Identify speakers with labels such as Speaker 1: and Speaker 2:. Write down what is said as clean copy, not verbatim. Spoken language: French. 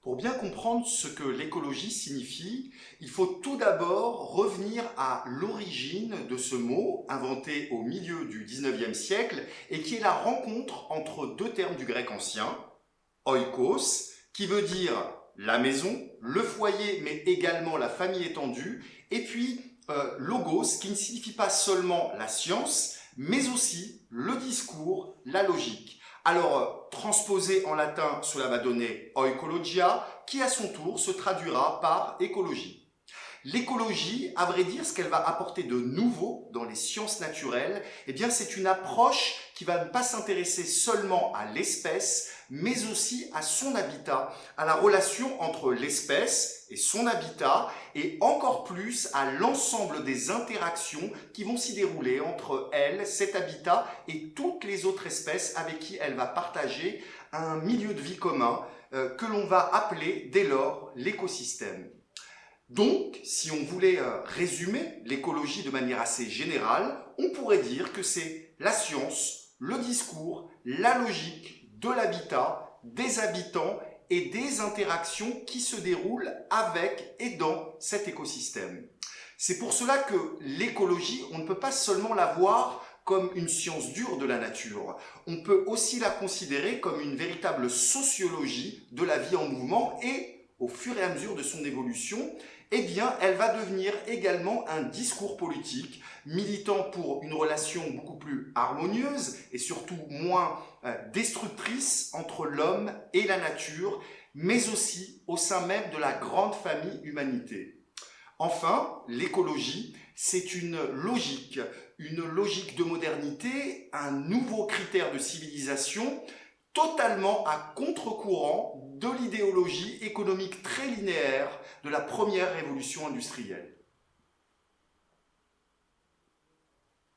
Speaker 1: Pour bien comprendre ce que l'écologie signifie, il faut tout d'abord revenir à l'origine de ce mot, inventé au milieu du XIXe siècle, et qui est la rencontre entre deux termes du grec ancien, oikos, qui veut dire la maison, le foyer, mais également la famille étendue, et puis logos, qui ne signifie pas seulement la science, mais aussi le discours, la logique. Alors, transposé en latin, cela va donner oikologia, qui à son tour se traduira par écologie. L'écologie, à vrai dire, ce qu'elle va apporter de nouveau dans les sciences naturelles, eh bien, c'est une approche qui va ne pas s'intéresser seulement à l'espèce, mais aussi à son habitat, à la relation entre l'espèce et son habitat, et encore plus à l'ensemble des interactions qui vont s'y dérouler entre elle, cet habitat, et toutes les autres espèces avec qui elle va partager un milieu de vie commun que l'on va appeler dès lors l'écosystème. Donc, si on voulait résumer l'écologie de manière assez générale, on pourrait dire que c'est la science, le discours, la logique de l'habitat, des habitants et des interactions qui se déroulent avec et dans cet écosystème. C'est pour cela que l'écologie, on ne peut pas seulement la voir comme une science dure de la nature. On peut aussi la considérer comme une véritable sociologie de la vie en mouvement et, au fur et à mesure de son évolution, eh bien, elle va devenir également un discours politique, militant pour une relation beaucoup plus harmonieuse et surtout moins destructrice entre l'homme et la nature, mais aussi au sein même de la grande famille humanité. Enfin, l'écologie, c'est une logique de modernité, un nouveau critère de civilisation, totalement à contre-courant de l'idéologie économique très linéaire de la première révolution industrielle.